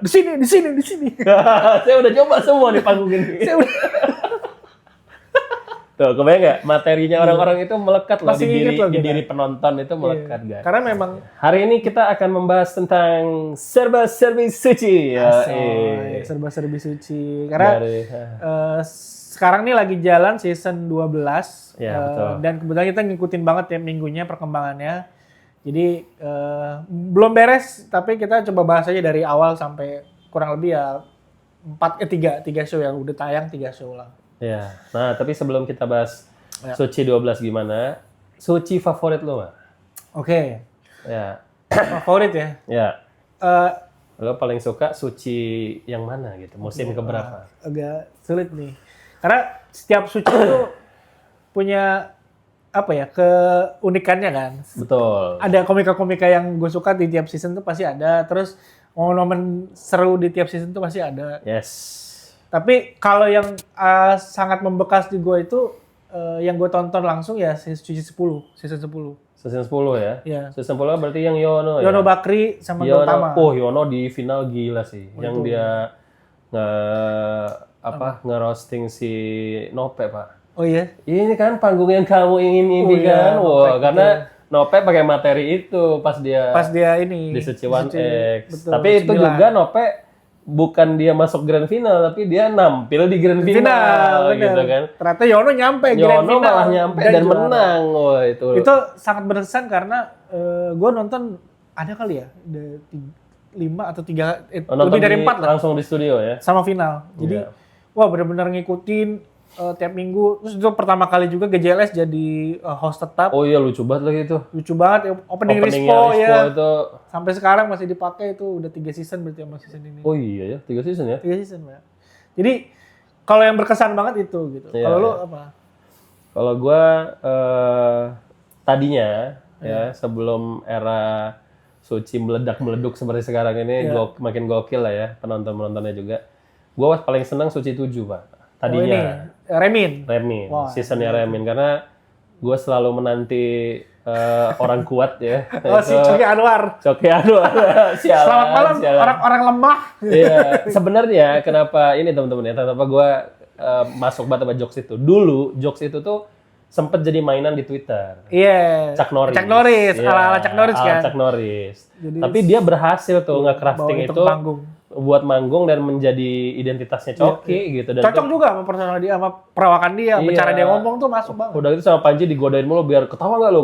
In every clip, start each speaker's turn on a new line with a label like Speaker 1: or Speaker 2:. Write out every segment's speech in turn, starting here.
Speaker 1: Di sini.
Speaker 2: Saya udah coba semua di panggung ini. Tuh, kebayang nggak? Materinya orang-orang itu melekat loh
Speaker 1: Masih
Speaker 2: di
Speaker 1: inget loh
Speaker 2: di
Speaker 1: kita.
Speaker 2: diri penonton itu melekat, guys.
Speaker 1: Karena memang
Speaker 2: Hari ini kita akan membahas tentang serba-serbi suci.
Speaker 1: serba-serbi suci. Karena
Speaker 2: Dari,
Speaker 1: sekarang nih lagi jalan season 12.
Speaker 2: Ya, betul.
Speaker 1: Dan kebetulan kita ngikutin banget tiap minggunya perkembangannya. Jadi belum beres, tapi kita coba bahas aja dari awal sampai kurang lebih ya 3 show yang udah tayang, 3 show lah.
Speaker 2: ya. Nah, tapi sebelum kita bahas suci 12 gimana? Suci favorit lo, Mak?
Speaker 1: Oke.
Speaker 2: Ya.
Speaker 1: Favorit ya?
Speaker 2: Ya.
Speaker 1: Eh,
Speaker 2: Lo paling suka suci yang mana gitu? Musim keberapa?
Speaker 1: agak sulit nih. Karena setiap suci itu punya apa ya, keunikannya kan.
Speaker 2: Betul.
Speaker 1: Ada komika-komika yang gue suka di tiap season tuh pasti ada. Terus momen-momen seru di tiap season tuh pasti ada.
Speaker 2: Yes.
Speaker 1: Tapi kalau yang sangat membekas di gue itu yang gue tonton langsung ya season 10.
Speaker 2: Season 10 ya?
Speaker 1: Iya.
Speaker 2: Season 10 berarti yang Yono ya?
Speaker 1: Yono Bakri sama
Speaker 2: Yono,
Speaker 1: Gautama.
Speaker 2: Yono di final gila sih. Yang dia nge-roasting si Nope, Pak.
Speaker 1: Oh iya?
Speaker 2: Ini kan panggung yang kamu ingin ini kan. Wah, karena Nope pakai materi itu pas dia
Speaker 1: ini
Speaker 2: di Suci One X.
Speaker 1: betul,
Speaker 2: Tapi itu
Speaker 1: 9.
Speaker 2: juga Nope bukan dia masuk grand final, tapi dia nampil di grand final
Speaker 1: bener.
Speaker 2: gitu kan.
Speaker 1: Ternyata Yono nyampe grand
Speaker 2: Yono
Speaker 1: final
Speaker 2: malah nyampe dan
Speaker 1: juara.
Speaker 2: menang. Wah, itu
Speaker 1: Sangat berkesan karena gue nonton ada kali ya 5 atau 3 lebih dari 4 lah
Speaker 2: langsung di studio ya.
Speaker 1: sama final. Jadi
Speaker 2: Iya.
Speaker 1: wah benar-benar ngikutin tiap minggu. Terus itu pertama kali juga GJLS jadi host tetap.
Speaker 2: Oh iya, lucu banget lagi itu.
Speaker 1: Lucu banget opening
Speaker 2: Openingnya
Speaker 1: Rispo ya.
Speaker 2: itu.
Speaker 1: Sampai sekarang masih dipakai, itu udah 3 season berarti sama season ini.
Speaker 2: Oh iya ya, 3 season ya.
Speaker 1: 3 season, Pak. Jadi kalau yang berkesan banget itu gitu.
Speaker 2: Iya,
Speaker 1: Kalau lu
Speaker 2: iya.
Speaker 1: apa?
Speaker 2: Kalau gua tadinya ya sebelum era suci meledak-meleduk seperti sekarang ini makin gokil lah ya penonton-penontonnya juga. Gua paling senang Suci 7, Pak. Tadinya
Speaker 1: Remin. Wah,
Speaker 2: seasonnya Remin karena gue selalu menanti orang kuat ya.
Speaker 1: Oh, si Coki Anwar.
Speaker 2: Coki Anwar. Sialan,
Speaker 1: Selamat malam
Speaker 2: sialan.
Speaker 1: orang-orang lemah.
Speaker 2: Iya, sebenarnya kenapa ini teman-teman ya, kenapa gue masuk banget sama jokes itu. Dulu jokes itu tuh sempet jadi mainan di Twitter.
Speaker 1: Iya.
Speaker 2: Chuck Norris.
Speaker 1: Iya. Ala-ala Chuck Norris kan.
Speaker 2: Chuck Norris.
Speaker 1: Jadi,
Speaker 2: tapi dia berhasil tuh nge-crafting
Speaker 1: bawa
Speaker 2: itu
Speaker 1: ke panggung.
Speaker 2: buat manggung dan menjadi identitasnya Coki gitu. Dan
Speaker 1: Cocok juga sama personal dia, sama perawakan dia, sama cara dia ngomong tuh masuk banget.
Speaker 2: Udah gitu sama Panji digodain mulu biar ketawa nggak lo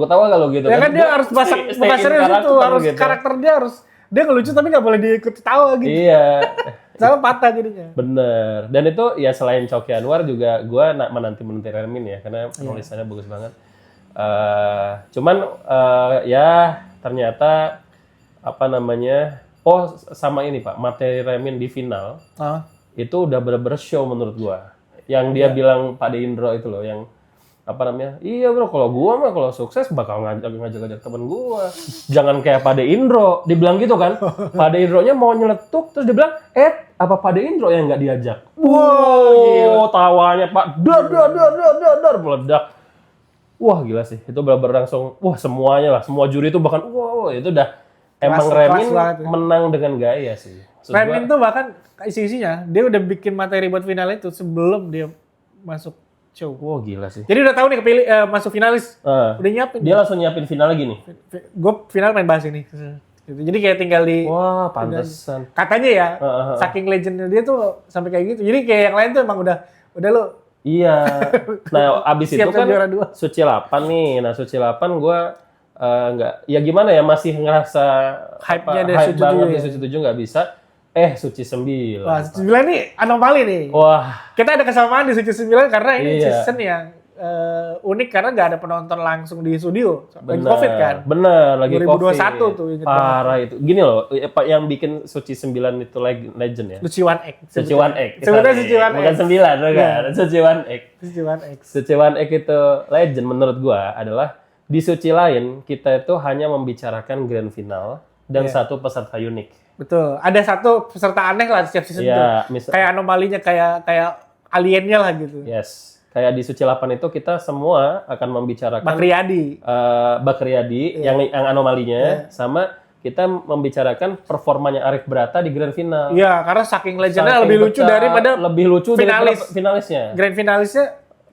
Speaker 2: gitu.
Speaker 1: Ya kan dia harus bahasa serius itu, harus
Speaker 2: gitu.
Speaker 1: karakter dia harus dia ngelucu tapi nggak boleh diikut tawa gitu.
Speaker 2: Iya.
Speaker 1: Sama patah jadinya.
Speaker 2: Bener. Dan itu ya selain Coki Anwar juga gue menanti Remin ya karena tulisannya bagus banget. Ya ternyata sama ini Pak, materi Remin di final itu udah bener-bener show menurut gua. Yang dia bilang Pak De Indro itu loh, yang iya bro, kalau gua mah kalau sukses bakal ngajak temen gua. Jangan kayak Pak De Indro, dibilang gitu kan. Pak De Indro-nya mau nyeletuk, terus dia bilang, apa Pak De Indro yang nggak diajak? Wow, tawanya Pak, dar meledak. Wah gila sih, itu bener-bener langsung, semuanya lah, semua juri itu bahkan, itu udah emang Remin menang dengan gaya sih.
Speaker 1: Remin tuh bahkan isi-isinya, dia udah bikin materi buat final itu sebelum dia masuk show.
Speaker 2: Wah gila sih.
Speaker 1: Jadi udah tahu nih kepilih masuk finalis, udah nyiapin.
Speaker 2: Dia langsung nyiapin final lagi nih.
Speaker 1: Gue final main bahas ini. Jadi kayak tinggal di.
Speaker 2: Wah pantesan.
Speaker 1: Katanya ya, saking legendnya dia tuh sampai kayak gitu. Jadi kayak yang lain tuh emang udah lo.
Speaker 2: Iya. Nah abis itu kan Suci 8 nih. Nah Suci 8 gue nggak, ya gimana ya, masih ngerasa
Speaker 1: hype-nya dari
Speaker 2: hype banget di
Speaker 1: ya.
Speaker 2: Suci 7 nggak bisa. Suci 9.
Speaker 1: Wah, Suci 9 nih anomali nih.
Speaker 2: Wah.
Speaker 1: Kita ada kesamaan di Suci 9 karena ini season yang unik karena nggak ada penonton langsung di studio. Lagi COVID kan?
Speaker 2: Bener, lagi
Speaker 1: 2021
Speaker 2: COVID.
Speaker 1: 2021 tuh.
Speaker 2: Parah itu. Gini loh, yang bikin Suci 9 itu legend ya.
Speaker 1: Suci One X.
Speaker 2: Suci One X.
Speaker 1: Sebetulnya Suci One X.
Speaker 2: Bukan 9, bukan. Suci One X.
Speaker 1: Suci One X.
Speaker 2: Suci One X itu legend menurut gua adalah di Suci lain kita itu hanya membicarakan grand final dan satu peserta unik.
Speaker 1: Betul. Ada satu peserta aneh lah setiap season tuh. Kayak anomalinya, kayak aliennya lah gitu.
Speaker 2: Yes. Kayak di Suci 8 itu kita semua akan membicarakan
Speaker 1: Bakriyadi.
Speaker 2: Bakriyadi yang anomalinya sama kita membicarakan performanya Arif Brata di grand final.
Speaker 1: Iya, karena saking legendnya
Speaker 2: Saking
Speaker 1: lebih lucu
Speaker 2: pecah,
Speaker 1: daripada
Speaker 2: lebih lucu
Speaker 1: finalis.
Speaker 2: daripada finalisnya.
Speaker 1: Grand finalisnya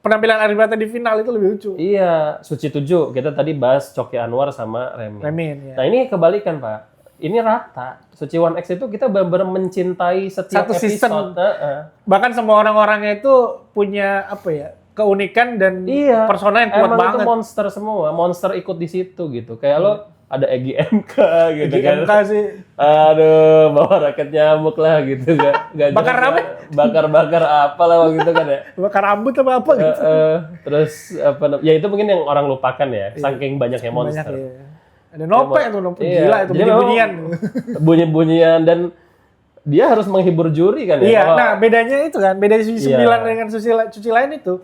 Speaker 1: penampilan Arif Brata di final itu lebih lucu.
Speaker 2: Iya, Suci 7. Kita tadi bahas Coki Anwar sama Remin.
Speaker 1: Ya.
Speaker 2: Nah, ini kebalikan, Pak. Ini rata. Suci 1X itu kita benar-benar mencintai setiap
Speaker 1: Satu season.
Speaker 2: episode.
Speaker 1: Bahkan semua orang-orangnya itu punya apa ya? Keunikan dan persona yang kuat
Speaker 2: emang
Speaker 1: banget.
Speaker 2: itu monster semua. Monster ikut di situ gitu. Kayak lo ada Egy MK gitu
Speaker 1: Egy
Speaker 2: kan.
Speaker 1: MK sih.
Speaker 2: Aduh, bawa raket nyamuk lah gitu. Gak
Speaker 1: Bakar rambut?
Speaker 2: Bakar-bakar apa lah gitu kan ya.
Speaker 1: Bakar rambut apa gitu.
Speaker 2: Terus ya itu mungkin yang orang lupakan ya. Saking banyaknya monster.
Speaker 1: Banyak, ya. Ada Nope itu
Speaker 2: Iya.
Speaker 1: gila itu
Speaker 2: Jadi
Speaker 1: bunyi-bunyian.
Speaker 2: Bunyi-bunyian dan dia harus menghibur juri kan ya.
Speaker 1: Iya,
Speaker 2: Kalau-
Speaker 1: nah bedanya itu kan, beda Suci 9 dengan Suci lain itu.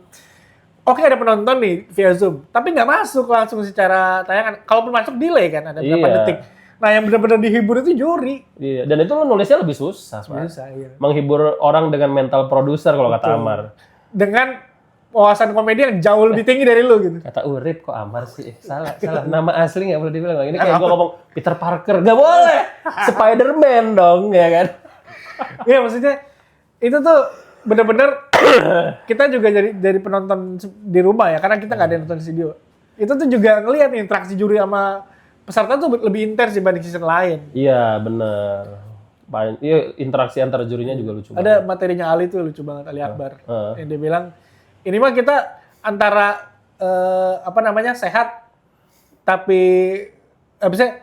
Speaker 1: Oke ada penonton nih via Zoom, tapi nggak masuk langsung secara tayangan. Kalaupun masuk delay kan, ada berapa
Speaker 2: Iya.
Speaker 1: detik. Nah yang benar-benar dihibur itu juri.
Speaker 2: Iya, dan itu lo nulisnya lebih susah, Pak.
Speaker 1: Bisa, iya.
Speaker 2: Menghibur orang dengan mental produser kalau kata Amar.
Speaker 1: Dengan wawasan komedi yang jauh lebih tinggi dari lu gitu.
Speaker 2: Kata Urip kok Amar sih? Salah. Nama asli nggak boleh dibilang. Ini kayak gue ngomong Peter Parker, nggak boleh. Spider-Man dong, ya kan?
Speaker 1: Iya maksudnya itu tuh bener-bener kita juga jadi penonton di rumah ya, karena kita nggak ada yang nonton di studio. Itu tuh juga ngelihat nih interaksi juri sama peserta tuh lebih intens dibanding season lain.
Speaker 2: Iya, bener. Iya, interaksi antar jurinya juga lucu
Speaker 1: Ada materinya Ali tuh lucu banget, Ali Akbar. Yang dia bilang, ini mah kita antara sehat tapi bisa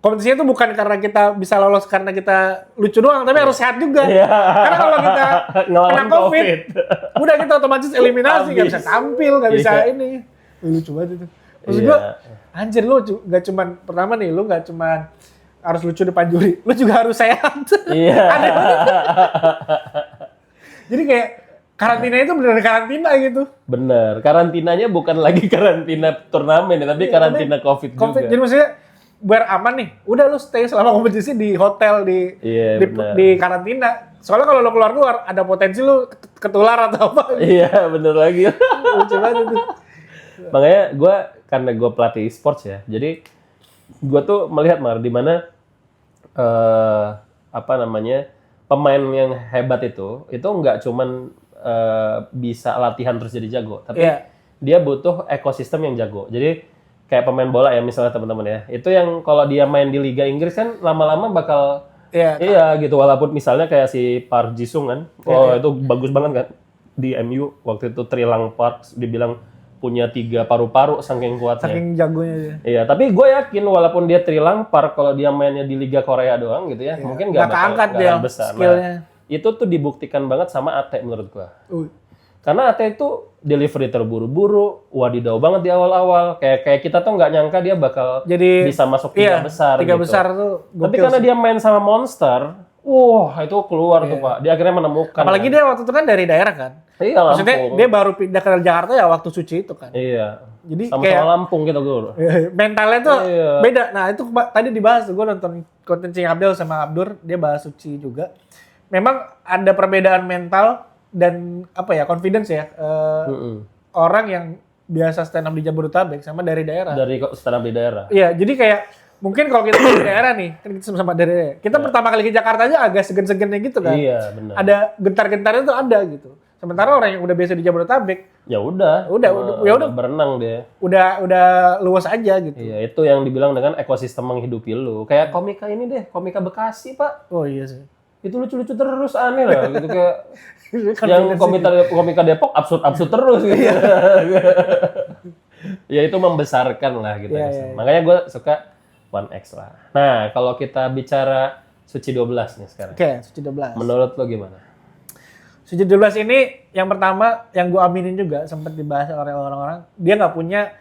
Speaker 1: kompetisinya itu bukan karena kita bisa lolos karena kita lucu doang, tapi harus sehat juga.
Speaker 2: Iya.
Speaker 1: Karena kalau kita
Speaker 2: Ngelawan
Speaker 1: kena COVID,
Speaker 2: COVID.
Speaker 1: udah kita otomatis eliminasi, nggak bisa
Speaker 2: Habis.
Speaker 1: tampil, nggak bisa
Speaker 2: Iya.
Speaker 1: ini. Lucu banget itu. Maksud
Speaker 2: Iya.
Speaker 1: gua, anjir lu nggak cuman pertama nih, lu nggak cuman harus lucu depan juri, lu juga harus sehat.
Speaker 2: Iya.
Speaker 1: Aneh banget. Jadi kayak karantina itu benar karantina gitu.
Speaker 2: Bener. Karantinanya bukan lagi karantina turnamen ya, tapi karantina COVID juga.
Speaker 1: Jadi maksudnya biar aman nih, udah lu stay selama kompetisi di hotel
Speaker 2: Iya, benar.
Speaker 1: di karantina. Soalnya kalau lu keluar ada potensi lu ketular atau apa.
Speaker 2: Iya, bener lagi.
Speaker 1: Lucu banget itu.
Speaker 2: Makanya karena gue pelatih e-sports ya, jadi gue tuh melihat di mana pemain yang hebat itu nggak cuman bisa latihan terus jadi jago, tapi dia butuh ekosistem yang jago. Jadi kayak pemain bola ya misalnya teman-teman ya, itu yang kalau dia main di Liga Inggris kan lama-lama bakal iya gitu, walaupun misalnya kayak si Park Ji-sung kan, itu bagus banget kan di MU waktu itu Trilang Park dibilang punya 3 paru-paru saking kuatnya.
Speaker 1: Saking jagonya dia.
Speaker 2: Iya, tapi gue yakin walaupun dia Trilang Park kalau dia mainnya di Liga Korea doang gitu ya, mungkin nggak
Speaker 1: keangkat
Speaker 2: bakal
Speaker 1: dia
Speaker 2: besar.
Speaker 1: skillnya.
Speaker 2: Nah, itu tuh dibuktikan banget sama Ate menurut gue. Karena Ate itu delivery terburu-buru, wadidaw banget di awal-awal. Kayak kita tuh nggak nyangka dia bakal
Speaker 1: Jadi
Speaker 2: bisa masuk 3 besar.
Speaker 1: Tiga
Speaker 2: gitu.
Speaker 1: besar tuh.
Speaker 2: Tapi karena dia main sama Monster, itu keluar tuh Pak. Dia akhirnya menemukan.
Speaker 1: Apalagi dia waktu itu kan dari daerah kan.
Speaker 2: Iya,
Speaker 1: Maksudnya
Speaker 2: Lampung.
Speaker 1: dia baru pindah ke Jakarta ya waktu Suci itu kan.
Speaker 2: Iya.
Speaker 1: Jadi
Speaker 2: Sama-sama
Speaker 1: kayak
Speaker 2: Lampung kita guru.
Speaker 1: mentalnya tuh
Speaker 2: Iya.
Speaker 1: beda. Nah itu tadi dibahas, gue nonton konten Cing Abdel sama Abdur, dia bahas Suci juga. Memang ada perbedaan mental dan confidence ya. Orang yang biasa stand up di Jabodetabek sama dari daerah.
Speaker 2: Dari stand up di daerah.
Speaker 1: Iya, jadi kayak mungkin kalau kita di daerah nih, kan kita sama-sama dari daerah. Kita pertama kali ke Jakarta aja agak segen-segennya gitu kan.
Speaker 2: Iya, benar.
Speaker 1: Ada gentar-gentarnya tuh ada gitu. Sementara orang yang udah biasa di Jabodetabek,
Speaker 2: Ya udah berenang dia.
Speaker 1: udah luas aja gitu.
Speaker 2: Iya, itu yang dibilang dengan ekosistem menghidupi lu. Kayak komika ini deh, komika Bekasi, Pak.
Speaker 1: Oh iya sih.
Speaker 2: Itu lucu-lucu terus, aneh lah gitu kayak
Speaker 1: Kan
Speaker 2: yang komika Depok absurd terus gitu. Ya itu membesarkan lah gitu.
Speaker 1: Iya.
Speaker 2: Makanya gue suka 1X lah. Nah, kalau kita bicara Suci 12 nih sekarang.
Speaker 1: Oke, Suci 12.
Speaker 2: Menurut lo gimana?
Speaker 1: Suci 12 ini yang pertama yang gue aminin juga sempat dibahas oleh orang-orang, dia nggak punya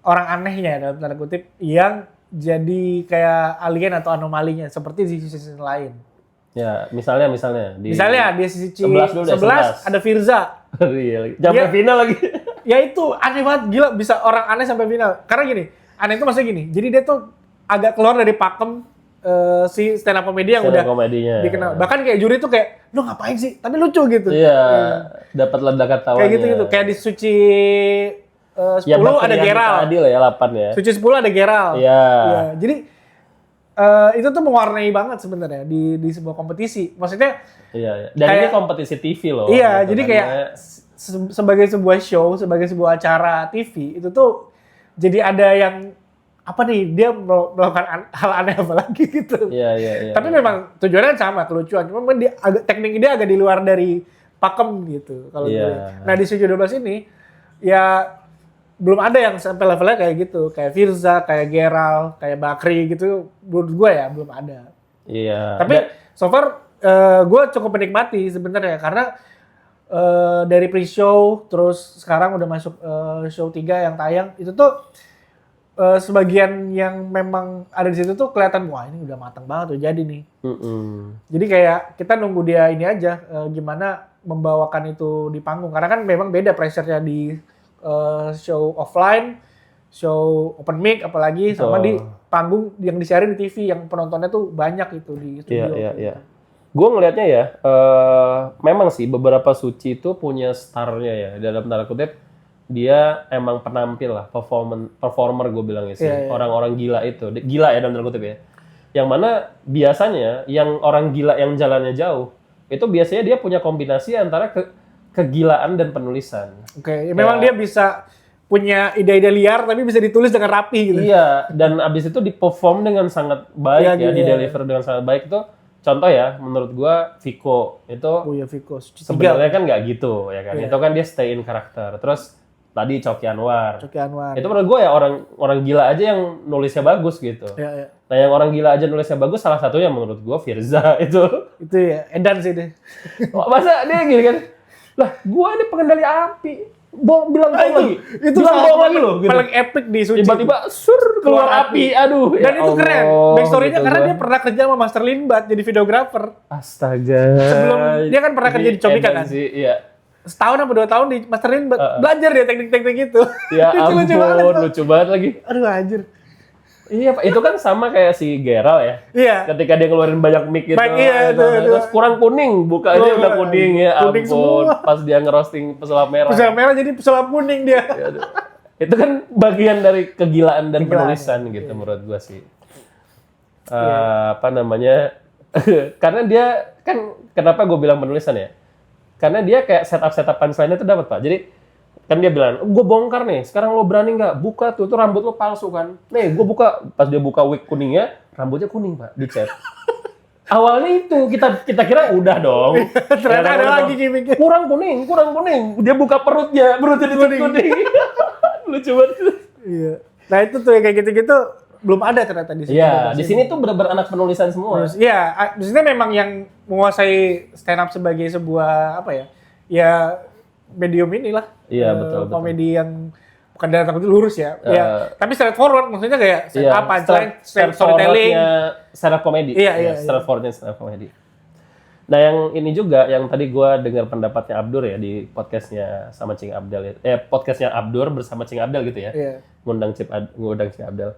Speaker 1: orang anehnya dalam tanda kutip yang jadi kayak alien atau anomalinya seperti di season lain.
Speaker 2: Ya, misalnya di
Speaker 1: Suci
Speaker 2: 11 dulu deh,
Speaker 1: 11 ada Firza.
Speaker 2: Iya, sampai
Speaker 1: Dia-
Speaker 2: final lagi.
Speaker 1: Ya itu aneh banget, gila bisa orang aneh sampai final. Karena gini, aneh itu maksudnya gini, jadi dia tuh agak keluar dari pakem si stand up komedi yang udah
Speaker 2: komedinya
Speaker 1: dikenal. Bahkan kayak juri tuh kayak, lu ngapain sih? Tapi lucu gitu.
Speaker 2: Iya, dapat ledakan tawanya.
Speaker 1: Kayak gitu. Kayak di Suci 10
Speaker 2: Ya,
Speaker 1: ada Geral.
Speaker 2: Tadi lah ya 8 ya.
Speaker 1: Suci 10 ada Geral.
Speaker 2: Iya.
Speaker 1: Iya, jadi itu tuh mewarnai banget sebenarnya di sebuah kompetisi. Maksudnya
Speaker 2: Iya. Dan
Speaker 1: kayak,
Speaker 2: ini kompetisi TV loh.
Speaker 1: iya,
Speaker 2: gitu
Speaker 1: jadi
Speaker 2: kan.
Speaker 1: kayak sebagai sebuah show, sebagai sebuah acara TV, itu tuh jadi ada yang apa nih, dia melakukan hal aneh apa lagi gitu.
Speaker 2: Iya.
Speaker 1: Tapi memang tujuannya sama, kelucuan. Cuma dia teknik dia agak di luar dari pakem gitu kalau gue. Nah di Suci 12 ini ya belum ada yang sampai levelnya kayak gitu, kayak Firza, kayak Gerald, kayak Bakri gitu. Menurut gue ya belum ada.
Speaker 2: Iya.
Speaker 1: Tapi so far gue cukup menikmati sebenarnya karena dari pre-show terus sekarang udah masuk show 3 yang tayang itu tuh sebagian yang memang ada di situ tuh kelihatan wah ini udah matang banget tuh jadi nih. Jadi kayak kita nunggu dia ini aja gimana membawakan itu di panggung karena kan memang beda pressure-nya di show offline, show open mic apalagi sama di panggung yang disiarin di TV yang penontonnya tuh banyak itu di studio.
Speaker 2: Iya. Gue ngelihatnya ya, memang sih beberapa Suci itu punya star-nya ya dalam tanda kutip. Dia emang penampil lah, performer gue bilangnya sih.
Speaker 1: Iya.
Speaker 2: Orang-orang gila itu. Gila ya dalam tanda kutip ya. Yang mana biasanya yang orang gila yang jalannya jauh, itu biasanya dia punya kombinasi antara kegilaan dan penulisan.
Speaker 1: Oke, memang dia bisa punya ide-ide liar tapi bisa ditulis dengan rapi gitu.
Speaker 2: Iya, dan abis itu di-perform dengan sangat baik
Speaker 1: Iya,
Speaker 2: di-deliver dengan sangat baik itu. Contoh ya, menurut gua Vico itu
Speaker 1: Vico.
Speaker 2: sebenarnya kan nggak gitu ya kan.
Speaker 1: Iya.
Speaker 2: Itu kan dia stay in karakter. Terus tadi Coki Anwar.
Speaker 1: Itu
Speaker 2: menurut gue ya orang gila aja yang nulisnya bagus gitu.
Speaker 1: Iya.
Speaker 2: Nah yang orang gila aja nulisnya bagus salah satunya menurut gue Firza itu.
Speaker 1: Itu ya, edan sih deh.
Speaker 2: Masa dia gini kan, lah gue ini pengendali api. Bilang lagi.
Speaker 1: Itu
Speaker 2: bilang bohong lagi loh. Gitu.
Speaker 1: Paling epic di Suci.
Speaker 2: Tiba-tiba keluar api. Aduh.
Speaker 1: Dan itu keren. Backstory-nya
Speaker 2: gitu
Speaker 1: karena dia pernah kerja sama Master Limbat jadi videographer.
Speaker 2: Astaga.
Speaker 1: Sebelum dia kan pernah kerja di Comika kan.
Speaker 2: Sih, iya.
Speaker 1: Setahun apa 2 tahun di Master Limbat belajar dia teknik-teknik itu.
Speaker 2: Ya ampun, lucu banget lagi.
Speaker 1: Aduh anjir.
Speaker 2: Iya, Pak. Itu kan sama kayak si Gerald ya.
Speaker 1: Iya.
Speaker 2: Ketika dia ngeluarin banyak mic gitu.
Speaker 1: Iya,
Speaker 2: terus kurang kuning, bukanya udah kuning ya
Speaker 1: kuning
Speaker 2: ampun.
Speaker 1: semua.
Speaker 2: Pas dia ngerosting pesulap merah.
Speaker 1: Pesulap merah jadi pesulap kuning dia.
Speaker 2: Ya, itu kan bagian dari kegilaan dan penulisan gitu menurut gua sih. Apa namanya? Karena dia kan kenapa gue bilang penulisan ya? Karena dia kayak setup punchline itu dapat Pak. Jadi kan dia bilang, gue bongkar nih, sekarang lo berani nggak? Buka tuh rambut lo palsu kan? Nih, gue buka. Pas dia buka wig kuningnya, rambutnya kuning Pak, dicat. Awalnya itu kita kira udah dong.
Speaker 1: Ternyata ada lagi gimmicknya.
Speaker 2: Kurang kuning. Dia buka perutnya dicat kuning. Lucu banget.
Speaker 1: Iya. Nah itu tuh kayak gitu-gitu belum ada ternyata di sini.
Speaker 2: Iya, di sini tuh benar-benar anak penulisan semua.
Speaker 1: Iya, maksudnya memang yang menguasai stand up sebagai sebuah apa ya? Ya medium inilah.
Speaker 2: Iya, betul.
Speaker 1: Komedi yang bukan dalam takut lurus ya. Ya, tapi straightforward maksudnya kayak stand up, storytelling,
Speaker 2: stand up comedy.
Speaker 1: Iya.
Speaker 2: Straightforwardnya stand up comedy. Nah, yang ini juga yang tadi gue dengar pendapatnya Abdur ya di podcastnya sama Cing Abdel ya. Podcastnya Abdur bersama Cing Abdel gitu ya.
Speaker 1: Iya.
Speaker 2: Ngundang Cing Abdel.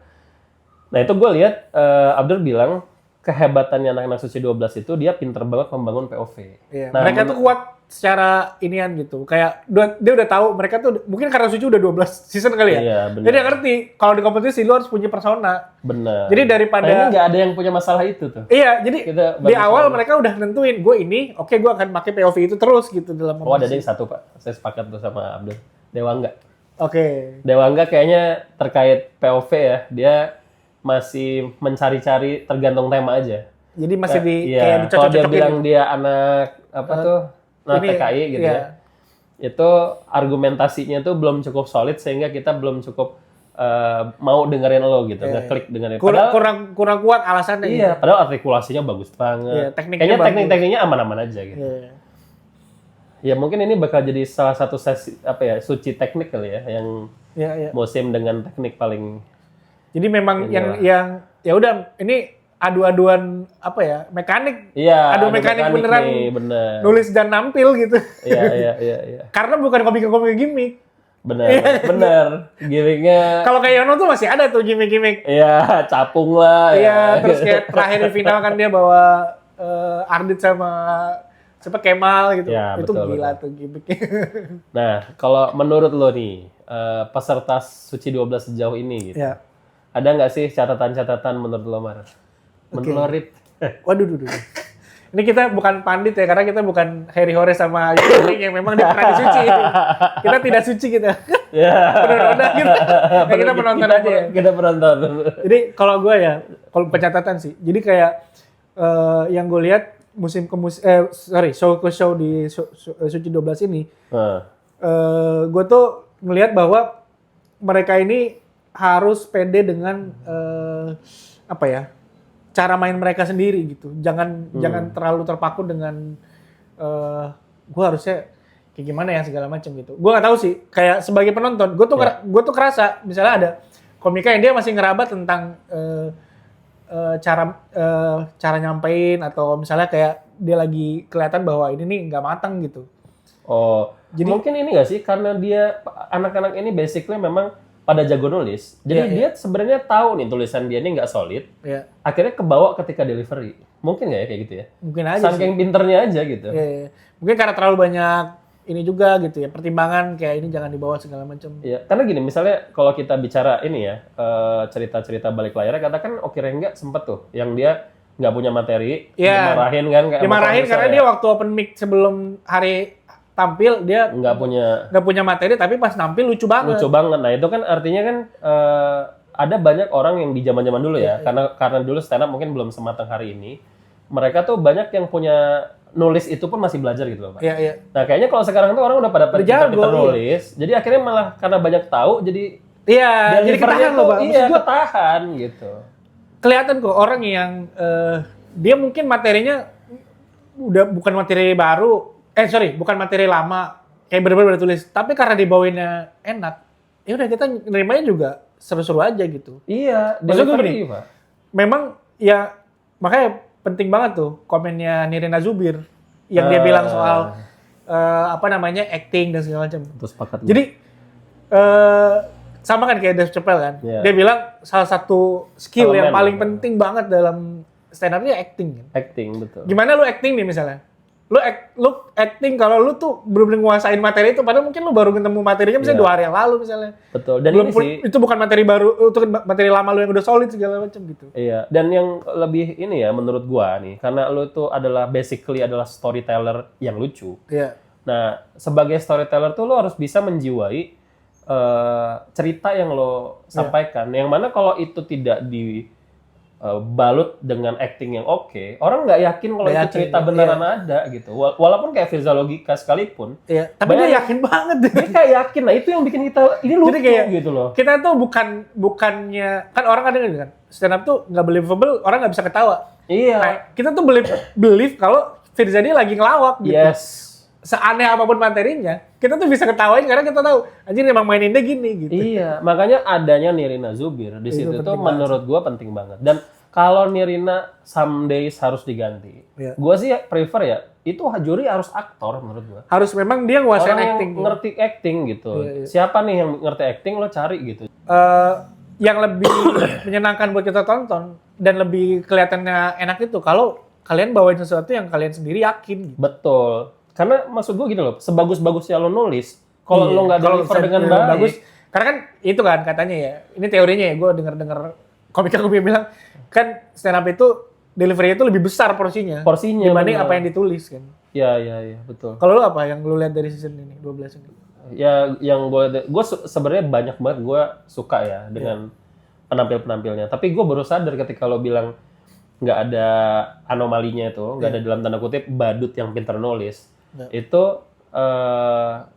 Speaker 2: Nah, itu gue lihat Abdur bilang kehebatannya anak-anak Suci 12 itu dia pinter banget membangun POV.
Speaker 1: Iya.
Speaker 2: Nah,
Speaker 1: mereka tuh kuat secara inian gitu. Kayak dia udah tahu mereka tuh mungkin karena Suci udah 12 season kali ya.
Speaker 2: Iya, bener.
Speaker 1: Jadi dia ngerti kalau di kompetisi lu harus punya persona.
Speaker 2: Benar.
Speaker 1: Jadi daripada
Speaker 2: ini nggak ada yang punya masalah itu tuh.
Speaker 1: Iya, jadi di awal
Speaker 2: banget.
Speaker 1: mereka udah nentuin gue ini, oke gue akan pakai POV itu terus gitu dalam
Speaker 2: Oh, ada yang satu Pak. Saya sepakat tuh sama Abdur. Dewangga.
Speaker 1: Oke.
Speaker 2: Dewangga kayaknya terkait POV ya, dia masih mencari-cari tergantung tema aja.
Speaker 1: Jadi masih
Speaker 2: kayak
Speaker 1: dicocok-cocokin.
Speaker 2: Kalau dia bilang dia anak anak TKI gitu ya. Itu argumentasinya tuh belum cukup solid sehingga kita belum cukup mau dengerin lo gitu, ngeklik dengerin.
Speaker 1: Kurang kuat alasannya.
Speaker 2: Iya, padahal artikulasinya bagus banget. Kayaknya teknik-tekniknya aman-aman aja gitu. Ya mungkin ini bakal jadi salah satu sesi Suci teknik kali ya yang musim dengan teknik paling.
Speaker 1: Jadi memang yang ya udah ini adu-aduan mekanik.
Speaker 2: Iya.
Speaker 1: Adu mekanik beneran.
Speaker 2: Nih, bener.
Speaker 1: Nulis dan nampil gitu.
Speaker 2: Iya.
Speaker 1: Karena bukan komik-komik gimmick.
Speaker 2: Bener. Gimmicknya.
Speaker 1: Kalau kayak Yono tuh masih ada tuh gimmick-gimmick.
Speaker 2: Iya, capung lah.
Speaker 1: Iya, terus kayak terakhir di final kan dia bawa Ardit sama Kemal gitu.
Speaker 2: Ya,
Speaker 1: itu
Speaker 2: betul,
Speaker 1: gila tuh gimmicknya.
Speaker 2: Nah, kalau menurut lo nih, peserta Suci 12 sejauh ini gitu.
Speaker 1: Ya.
Speaker 2: Ada nggak sih catatan-catatan menurut lo, Mar? Menelorit.
Speaker 1: Waduh, duh. Ini kita bukan pandit ya, karena kita bukan Harry Hore sama Yuling yang memang dia pernah disuci. Kita tidak suci kita.
Speaker 2: Ya.
Speaker 1: Benar-benar kita penonton aja ya.
Speaker 2: Kita penonton.
Speaker 1: Jadi kalau gue ya, kalau pencatatan sih. Jadi kayak yang gue lihat musim ke musim, show ke show di Suci 12 ini, gue tuh ngelihat bahwa mereka ini harus pede dengan apa ya, cara main mereka sendiri gitu. Jangan terlalu terpaku dengan gue harusnya kayak gimana ya segala macam gitu. Gue nggak tahu sih. Kayak sebagai penonton, gue tuh kerasa misalnya ada komika yang dia masih ngerabat tentang cara nyampein, atau misalnya kayak dia lagi kelihatan bahwa ini nih nggak matang gitu.
Speaker 2: Oh, jadi mungkin ini nggak sih karena dia anak-anak ini basically memang pada jago nulis. Jadi dia sebenarnya tahu nih tulisan dia ini nggak solid. Yeah. Akhirnya kebawa ketika delivery. Mungkin nggak ya kayak gitu ya?
Speaker 1: Mungkin aja.
Speaker 2: Saking pinternya aja gitu.
Speaker 1: Yeah. Mungkin karena terlalu banyak ini juga gitu ya, pertimbangan kayak ini jangan dibawa segala macam.
Speaker 2: Iya, karena gini, misalnya kalau kita bicara ini ya, cerita-cerita balik layarnya, katakan Oki Rengga sempet tuh, yang dia nggak punya materi, dimarahin kan?
Speaker 1: Dimarahin karena dia waktu open mic sebelum hari tampil dia
Speaker 2: nggak punya materi, tapi pas nampil lucu banget. Nah itu kan artinya kan ada banyak orang yang di zaman-zaman dulu ya, karena dulu stand up mungkin belum sematang hari ini, mereka tuh banyak yang punya nulis itu pun masih belajar gitu loh Pak.
Speaker 1: Iya.
Speaker 2: Nah kayaknya kalau sekarang tuh orang udah pada pintar nulis, jadi akhirnya malah karena banyak tahu jadi
Speaker 1: jadi ketahan loh Pak.
Speaker 2: Iya, ketahan gitu.
Speaker 1: Kelihatan kok orang yang dia mungkin materinya udah bukan materi baru, bukan materi lama, kayak bener-bener tulis, tapi karena dibawainnya enak, ya udah kita nerimanya juga seru-seru aja gitu.
Speaker 2: Iya,
Speaker 1: maksud gue gini, memang ya makanya penting banget tuh komennya Nirina Zubir yang dia bilang soal acting dan segala macam. Jadi sama kan kayak Dave Chappelle kan, dia bilang salah satu skill yang paling penting banget dalam stand up-nya acting.
Speaker 2: Acting, betul.
Speaker 1: Gimana lu acting nih misalnya? Lu acting kalau lu tuh belum nguasain materi itu, padahal mungkin lu baru ketemu materinya misalnya 2 hari yang lalu misalnya.
Speaker 2: Betul. Dan
Speaker 1: belum,
Speaker 2: ini sih
Speaker 1: itu bukan materi baru, itu materi lama lu yang udah solid segala macam gitu.
Speaker 2: Iya. Dan yang lebih ini ya menurut gua nih, karena lu tuh basically adalah storyteller yang lucu.
Speaker 1: Iya.
Speaker 2: Nah, sebagai storyteller tuh lu harus bisa menjiwai cerita yang lo sampaikan. Yang mana kalau itu tidak balut dengan acting yang oke, orang nggak yakin kalau itu cerita beneran ada gitu. Walaupun kayak Firza Logika sekalipun.
Speaker 1: Iya. Tapi dia yakin banget.
Speaker 2: Dia kayak yakin. Nah itu yang bikin kita ini lucu gitu loh.
Speaker 1: Kita tuh bukannya kan orang kadang kan stand up tuh nggak believable, orang nggak bisa ketawa.
Speaker 2: Iya.
Speaker 1: Nah, kita tuh believe kalau Firza dia lagi ngelawak gitu.
Speaker 2: Yes.
Speaker 1: Seaneh apapun materinya, kita tuh bisa ketawain karena kita tahu anjir emang maininnya gini gitu.
Speaker 2: Iya, makanya adanya Nirina Zubir di situ tuh menurut gua penting banget. Dan kalau Nirina someday harus diganti, gua sih prefer ya itu juri harus aktor menurut gua.
Speaker 1: Harus memang dia nguasain acting.
Speaker 2: Yang ngerti acting gitu. Siapa nih yang ngerti acting lo cari gitu.
Speaker 1: Yang lebih menyenangkan buat kita tonton dan lebih kelihatannya enak itu kalau kalian bawain sesuatu yang kalian sendiri yakin. Gitu.
Speaker 2: Betul. Karena maksud gue gini loh, sebagus-bagusnya lo nulis, kalau lo nggak deliver dengan bagus,
Speaker 1: karena kan itu kan katanya ya, ini teorinya ya, gue denger komika-komika bilang, kan stand up itu delivery itu lebih besar porsinya dibanding apa yang ditulis kan.
Speaker 2: Iya, betul.
Speaker 1: Kalau lo apa yang lo lihat dari season ini 12 ini?
Speaker 2: Ya, yang gue sebenarnya banyak banget gue suka ya dengan penampilnya. Tapi gue baru sadar ketika lo bilang nggak ada anomalinya itu, nggak ada dalam tanda kutip badut yang pintar nulis. Itu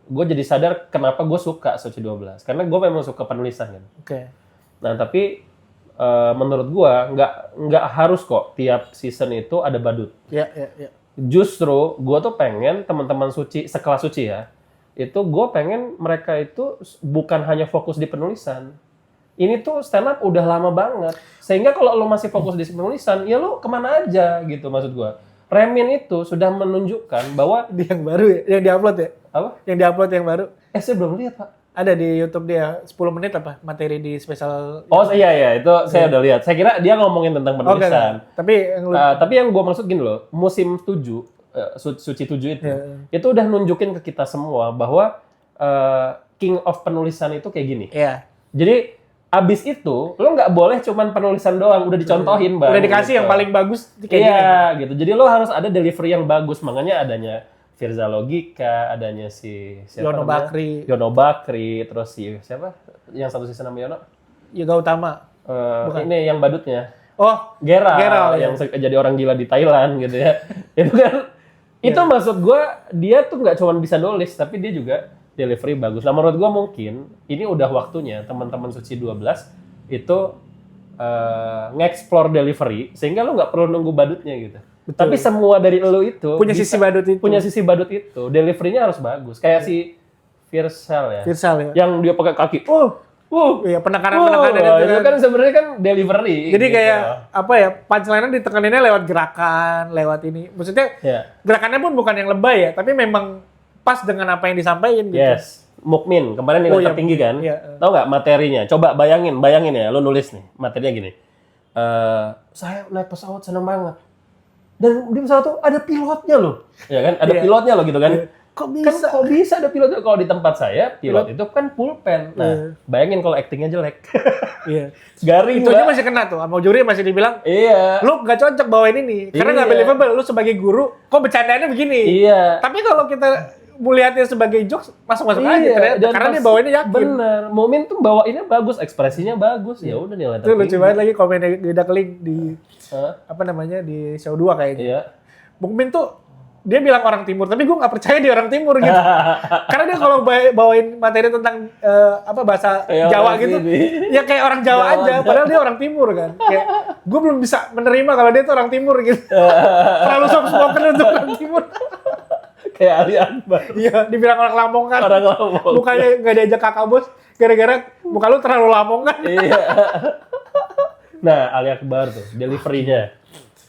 Speaker 2: gue jadi sadar kenapa gue suka Suci 12 karena gue memang suka penulisan kan. Nah tapi menurut gue nggak harus kok tiap season itu ada badut. Justru gue tuh pengen teman-teman Suci sekelas Suci ya, itu gue pengen mereka itu bukan hanya fokus di penulisan. Ini tuh stand up udah lama banget sehingga kalau lo masih fokus di penulisan ya lo kemana aja gitu maksud gue. Remin itu sudah menunjukkan bahwa
Speaker 1: yang baru ya, yang diupload ya?
Speaker 2: Apa?
Speaker 1: Yang diupload yang baru.
Speaker 2: Saya belum lihat, Pak.
Speaker 1: Ada di YouTube dia 10 menit apa materi di spesial.
Speaker 2: Oh iya itu saya udah lihat. Saya kira dia ngomongin tentang penulisan. Tapi yang gue maksud gini loh, musim 7 Suci 7 itu udah nunjukin ke kita semua bahwa king of penulisan itu kayak gini.
Speaker 1: Iya.
Speaker 2: Jadi abis itu lo nggak boleh cuman penulisan doang, udah dicontohin bang.
Speaker 1: Udah dikasih
Speaker 2: gitu.
Speaker 1: yang paling bagus kayak
Speaker 2: iya gitu. Jadi lo harus ada delivery yang bagus, makanya adanya Firza Logika, adanya si siapa
Speaker 1: Yono
Speaker 2: namanya?
Speaker 1: Bakri.
Speaker 2: Yono Bakri, terus si siapa yang satu season nama Yono?
Speaker 1: Yoga Utama.
Speaker 2: Ini yang badutnya
Speaker 1: Oh,
Speaker 2: Geral
Speaker 1: ya.
Speaker 2: yang jadi orang gila di Thailand gitu ya. Itu kan itu maksud gue, dia tuh nggak cuma bisa nulis tapi dia juga delivery bagus. Nah menurut gue mungkin ini udah waktunya teman-teman Suci 12 itu nge-explore delivery sehingga lo nggak perlu nunggu badutnya gitu.
Speaker 1: Betul.
Speaker 2: Tapi semua dari lo itu
Speaker 1: Punya sisi badut itu.
Speaker 2: punya sisi badut itu, delivery-nya harus bagus. Kayak si Virsel ya.
Speaker 1: Virsel ya.
Speaker 2: Yang dia pakai kaki.
Speaker 1: Iya, penekanan-penekanan
Speaker 2: itu kan sebenarnya kan delivery.
Speaker 1: Jadi
Speaker 2: gitu.
Speaker 1: kayak apa ya, punchline-nya ditekaninnya lewat gerakan, lewat ini. Maksudnya gerakannya pun bukan yang lebay ya, tapi memang pas dengan apa yang disampaikan gitu.
Speaker 2: Yes. Mukmin, kemarin nilai tertinggi kan?
Speaker 1: Iya.
Speaker 2: Tahu nggak materinya? Coba bayangin ya, lo nulis nih, materinya gini. Saya naik pesawat seneng banget. Dan di pesawat tuh ada pilotnya loh. Ya kan? Ada pilotnya loh gitu kan?
Speaker 1: Kok bisa?
Speaker 2: Kok bisa ada pilot? Kalau di tempat saya, pilot itu kan pulpen. Nah, bayangin kalau aktingnya jelek.
Speaker 1: Iya.
Speaker 2: Garing,
Speaker 1: itu aja masih kena tuh. Sama juri masih dibilang,
Speaker 2: iya.
Speaker 1: lu nggak cocok bawain ini. Karena nggak believable. Lu sebagai guru, kok bercandaannya begini?
Speaker 2: Iya.
Speaker 1: Tapi kalau kita melihatnya sebagai jokes, masuk-masuk aja ternyata. Karena dia bawainnya yakin.
Speaker 2: Bener. Momen tuh bawainnya bagus, ekspresinya bagus. Ya udah nilai
Speaker 1: Itu
Speaker 2: tertinggi.
Speaker 1: lucu banget lagi komen Geda Keling di
Speaker 2: Hah?
Speaker 1: apa namanya di show 2 kayaknya.
Speaker 2: Iya.
Speaker 1: Mukmin tuh dia bilang orang timur, tapi gue nggak percaya dia orang timur gitu. Karena dia kalau bawain materi tentang bahasa Jawa gitu, ya kayak orang Jawa aja. Padahal dia orang timur kan. Kayak gue belum bisa menerima kalau dia tuh orang timur gitu. Terlalu soft spoken untuk orang timur.
Speaker 2: Kayak Ali Akbar.
Speaker 1: Iya, dibilang orang Lamongan.
Speaker 2: Orang Lamongan.
Speaker 1: Mukanya nggak diajak kakak bos, gara-gara muka lu terlalu Lamongan.
Speaker 2: Iya. Nah, Ali Akbar tuh delivery-nya.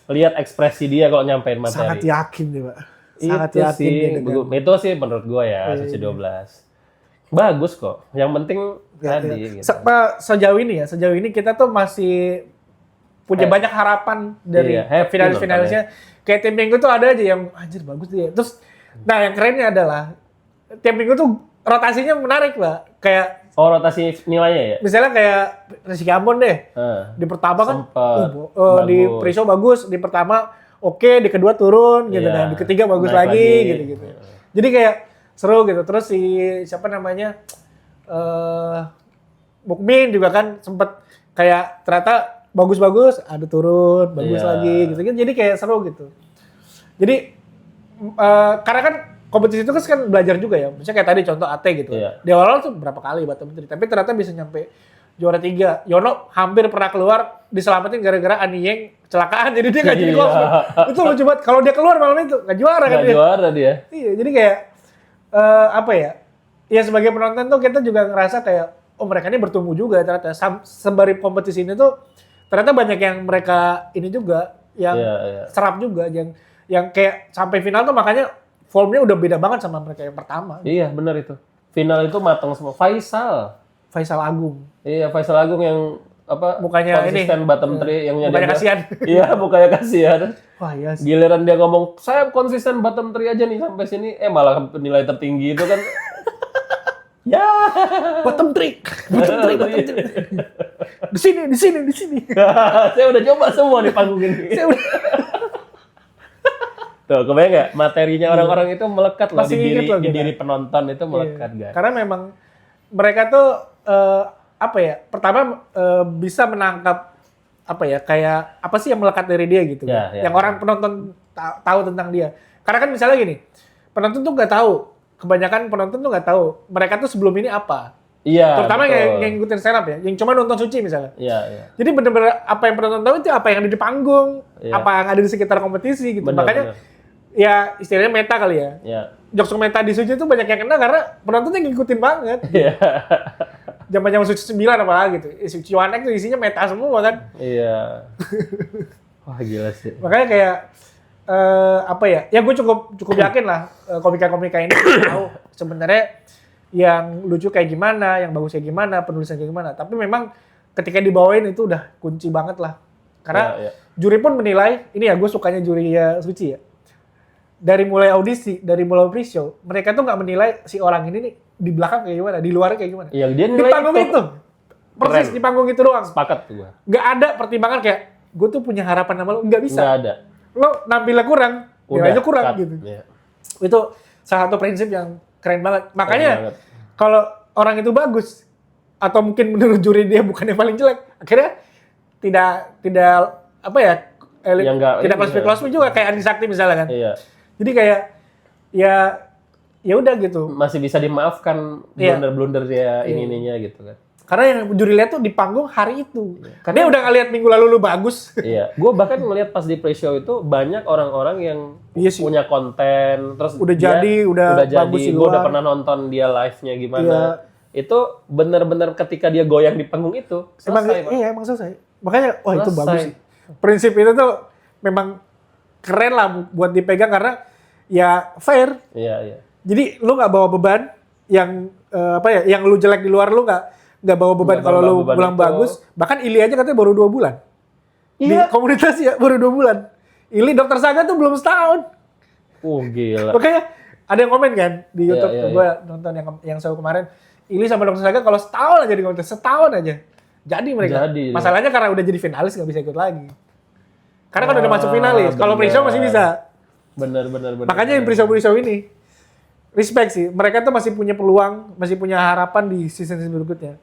Speaker 2: Lihat ekspresi dia kalau nyampein materi.
Speaker 1: Sangat yakin dia, Pak. Sangat
Speaker 2: itu
Speaker 1: yakin
Speaker 2: sih,
Speaker 1: dia dengan...
Speaker 2: itu sih menurut gue ya, Suci 12. Bagus kok. Yang penting tadi gitu.
Speaker 1: Sejauh ini kita tuh masih punya banyak harapan dari finalis-finalisnya. Kayak tim minggu tuh ada aja yang anjir bagus dia. Terus nah yang kerennya adalah tim minggu tuh rotasinya menarik, Pak. Kayak
Speaker 2: rotasi nilainya ya?
Speaker 1: Misalnya kayak Rizky Ambon deh. Di pertama kan di pre-show bagus, di pertama oke, di kedua turun gitu kan. Di ketiga bagus lagi gitu-gitu. Jadi kayak seru gitu. Terus si siapa namanya? Mukmin juga kan sempet kayak ternyata bagus-bagus, ada turun, bagus lagi gitu. Jadi kayak seru gitu. Jadi karena kan kompetisi itu kan belajar juga ya. Misalnya kayak tadi contoh AT gitu. Di awal tuh berapa kali bottom 3, tapi ternyata bisa nyampe juara 3. Yono hampir pernah keluar, diselamatin gara-gara Aniyeng kecelakaan, jadi dia nggak jadi cosplay. Itu lucu banget. Kalau dia keluar malam itu nggak juara kan dia. Nggak
Speaker 2: juara dia.
Speaker 1: Iya, jadi kayak apa ya? Ya sebagai penonton tuh kita juga ngerasa kayak oh mereka ini bertumbuh juga ternyata. Sembari kompetisi ini tuh ternyata banyak yang mereka ini juga yang serap juga, yang kayak sampai final tuh makanya formnya udah beda banget sama mereka yang pertama.
Speaker 2: Iya, benar itu. Final itu matang semua. Faisal
Speaker 1: Agung.
Speaker 2: Iya, Faisal Agung yang
Speaker 1: mukanya
Speaker 2: konsisten bottom 3 yang
Speaker 1: mukanya kasihan.
Speaker 2: Iya, mukanya kasihan.
Speaker 1: Wah, iya.
Speaker 2: Giliran dia ngomong, "Saya konsisten bottom 3 aja nih sampai sini." Malah nilai tertinggi itu kan. Ya,
Speaker 1: bottom 3. Di sini.
Speaker 2: Saya udah coba semua di panggung ini. Tuh, kebayang nggak materinya orang-orang itu melekat loh di diri penonton itu melekat guys.
Speaker 1: Karena memang mereka tuh pertama bisa menangkap kayak apa sih yang melekat dari dia gitu. Yang orang penonton tahu tentang dia. Karena kan misalnya gini, penonton tuh nggak tahu, kebanyakan penonton tuh nggak tahu mereka tuh sebelum ini apa.
Speaker 2: Iya.
Speaker 1: Terutama yang ngikutin stand up ya, yang cuma nonton Suci misalnya.
Speaker 2: Iya.
Speaker 1: Jadi benar-benar apa yang penonton tahu itu apa yang ada di panggung, apa yang ada di sekitar kompetisi gitu. Makanya ya istilahnya meta kali ya. Jokes meta di Suci itu banyak yang kena karena penontonnya ngikutin banget. Iya. Zaman-zaman Suci 9 apalagi gitu. Suci One X tuh isinya meta semua kan.
Speaker 2: Iya. Wah gila sih.
Speaker 1: Makanya kayak ya gue cukup yakin lah komika-komika ini tahu sebenarnya yang lucu kayak gimana, yang bagus kayak gimana, penulisan kayak gimana. Tapi memang ketika dibawain itu udah kunci banget lah. Karena juri pun menilai, ini ya gue sukanya juri Suci ya. Dari mulai audisi, dari mulai pre-show, mereka tuh nggak menilai si orang ini nih di belakang kayak gimana, di luar kayak gimana.
Speaker 2: Iya, dia
Speaker 1: di panggung itu. persis
Speaker 2: Keren.
Speaker 1: di panggung itu doang.
Speaker 2: Sepakat tuh gua.
Speaker 1: Nggak ada pertimbangan kayak gue tuh punya harapan sama lo, nggak bisa.
Speaker 2: Nggak ada.
Speaker 1: Lo nampilnya kurang, nilainya kurang
Speaker 2: cut.
Speaker 1: gitu.
Speaker 2: Iya.
Speaker 1: Itu salah satu prinsip yang keren banget. Makanya
Speaker 2: Keren banget.
Speaker 1: kalau orang itu bagus atau mungkin menurut juri dia bukan yang paling jelek, akhirnya tidak apa ya?
Speaker 2: Yang nggak-
Speaker 1: tidak
Speaker 2: iya.
Speaker 1: close juga kayak Andi Sakti misalnya kan.
Speaker 2: Iya.
Speaker 1: Jadi kayak ya udah gitu.
Speaker 2: Masih bisa dimaafkan
Speaker 1: Iya.
Speaker 2: blunder-blunder dia ininya gitu kan.
Speaker 1: Karena yang juri lihat tuh di panggung hari itu.
Speaker 2: Karena-
Speaker 1: Dia udah ngeliat minggu lalu lu bagus.
Speaker 2: Iya, gue bahkan ngelihat pas di pre-show itu banyak orang-orang yang
Speaker 1: Iya sih.
Speaker 2: punya konten, terus
Speaker 1: Udah jadi, udah bagus di
Speaker 2: Gue udah
Speaker 1: luar.
Speaker 2: pernah nonton dia live-nya gimana.
Speaker 1: Iya.
Speaker 2: Itu bener-bener ketika dia goyang di panggung itu selesai. Pak.
Speaker 1: Iya emang selesai. Makanya wah itu
Speaker 2: Selesai.
Speaker 1: bagus sih. Prinsip itu tuh memang keren lah buat dipegang karena ya fair.
Speaker 2: Iya, iya.
Speaker 1: Jadi lu nggak bawa beban yang yang lu jelek di luar lu nggak bawa beban
Speaker 2: Nggak
Speaker 1: kalau
Speaker 2: bawa
Speaker 1: lu
Speaker 2: beban
Speaker 1: pulang
Speaker 2: itu.
Speaker 1: bagus. Bahkan Ili aja katanya baru 2 bulan.
Speaker 2: Iya.
Speaker 1: Di komunitas ya baru 2 bulan. Ili Dokter Saga tuh belum setahun.
Speaker 2: Gila.
Speaker 1: Makanya ada yang komen kan di YouTube
Speaker 2: Iya, iya,
Speaker 1: gue nonton yang show kemarin. Ili sama Dokter Saga kalau setahun aja di komunitas, setahun aja. Jadi mereka.
Speaker 2: Jadi,
Speaker 1: Masalahnya karena udah jadi finalis nggak bisa ikut lagi. Karena kan udah masuk
Speaker 2: Ah,
Speaker 1: finalis. Kalau pre-show masih
Speaker 2: bener.
Speaker 1: bisa.
Speaker 2: Bener.
Speaker 1: Makanya yang pre-show ini respect sih. Mereka tuh masih punya peluang, masih punya harapan di season berikutnya.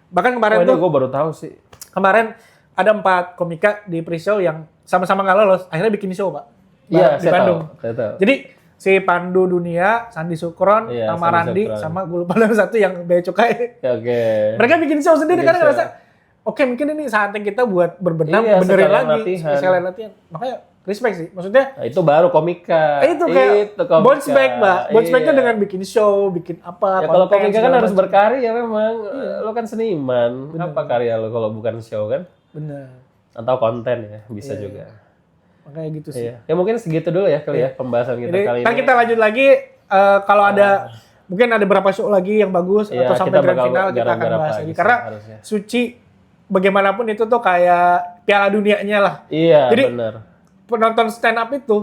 Speaker 1: Bahkan kemarin tuh
Speaker 2: gue baru tahu sih.
Speaker 1: kemarin ada 4 komika di pre-show yang sama-sama nggak lolos. Akhirnya bikin show, Pak.
Speaker 2: Iya,
Speaker 1: Di
Speaker 2: saya
Speaker 1: Bandung.
Speaker 2: tahu. Saya tahu.
Speaker 1: Jadi si Pandu Dunia, Sandi Sukron,
Speaker 2: Iya,
Speaker 1: sama
Speaker 2: Sandi
Speaker 1: Randi,
Speaker 2: Sukron.
Speaker 1: sama gue lupa nama satu yang bea cukai.
Speaker 2: Ya, oke.
Speaker 1: Mereka bikin show sendiri
Speaker 2: Bikin
Speaker 1: karena
Speaker 2: show.
Speaker 1: ngerasa, oke mungkin ini saatnya kita buat berbenam,
Speaker 2: Iya,
Speaker 1: benerin
Speaker 2: sekalian
Speaker 1: lagi,
Speaker 2: latihan.
Speaker 1: sekalian latihan. Makanya respect sih. Maksudnya
Speaker 2: Nah, itu baru komika.
Speaker 1: itu kayak
Speaker 2: komika.
Speaker 1: bounce back, Mbak. Bounce back-nya
Speaker 2: Iya.
Speaker 1: dengan bikin show, bikin apa,
Speaker 2: Ya kalau
Speaker 1: konten,
Speaker 2: komika kan
Speaker 1: segala
Speaker 2: harus
Speaker 1: macam.
Speaker 2: berkarya memang. Lo kan seniman. Apa karya lo kalau bukan show kan?
Speaker 1: Bener.
Speaker 2: Atau konten ya, bisa
Speaker 1: Iya,
Speaker 2: juga.
Speaker 1: Makanya gitu sih.
Speaker 2: Iya. Ya mungkin segitu dulu ya kali ya pembahasan kita
Speaker 1: Jadi
Speaker 2: kali
Speaker 1: ntar
Speaker 2: ini.
Speaker 1: kita lanjut lagi kalau ada mungkin ada beberapa show lagi yang bagus
Speaker 2: Iya,
Speaker 1: atau sampai
Speaker 2: kita
Speaker 1: grand
Speaker 2: bakal
Speaker 1: final kita akan
Speaker 2: garap-garap
Speaker 1: bahas
Speaker 2: lagi
Speaker 1: lagi
Speaker 2: sih,
Speaker 1: karena
Speaker 2: harusnya.
Speaker 1: Suci bagaimanapun itu tuh kayak Piala Dunianya lah.
Speaker 2: Iya,
Speaker 1: Jadi,
Speaker 2: benar.
Speaker 1: Penonton stand up itu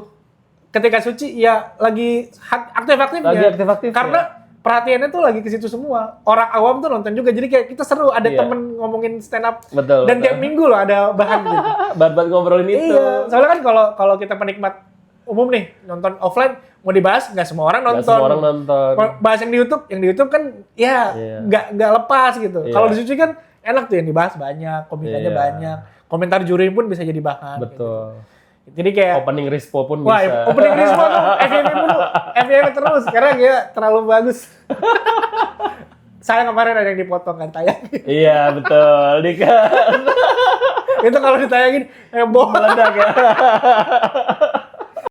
Speaker 1: ketika Suci ya lagi aktif-aktifnya.
Speaker 2: Lagi aktif-aktif.
Speaker 1: Karena perhatiannya tuh lagi ke situ semua. Orang awam tuh nonton juga. Jadi kayak kita seru ada
Speaker 2: Iya.
Speaker 1: temen ngomongin stand up.
Speaker 2: Betul.
Speaker 1: Dan tiap minggu loh ada bahan gitu.
Speaker 2: Buat ngobrolin itu.
Speaker 1: Iya, soalnya kan kalau kita penikmat umum nih nonton offline mau dibahas nggak semua orang
Speaker 2: Nggak
Speaker 1: nonton.
Speaker 2: semua orang nonton.
Speaker 1: Kalau bahas yang di YouTube kan ya
Speaker 2: Iya.
Speaker 1: nggak lepas gitu.
Speaker 2: Iya.
Speaker 1: Kalau di Suci kan enak tuh yang dibahas banyak, komikanya
Speaker 2: Iya.
Speaker 1: banyak, komentar juri pun bisa jadi bahan.
Speaker 2: Betul.
Speaker 1: Gitu. Jadi kayak
Speaker 2: Opening Rispo pun
Speaker 1: wah
Speaker 2: bisa.
Speaker 1: opening Risma tuh FYP terus karena dia terlalu bagus. Saya kemarin ada yang dipotong kan tayang.
Speaker 2: Iya, betul. Dika.
Speaker 1: Itu kalau ditayangin heboh.
Speaker 2: Meledak ya.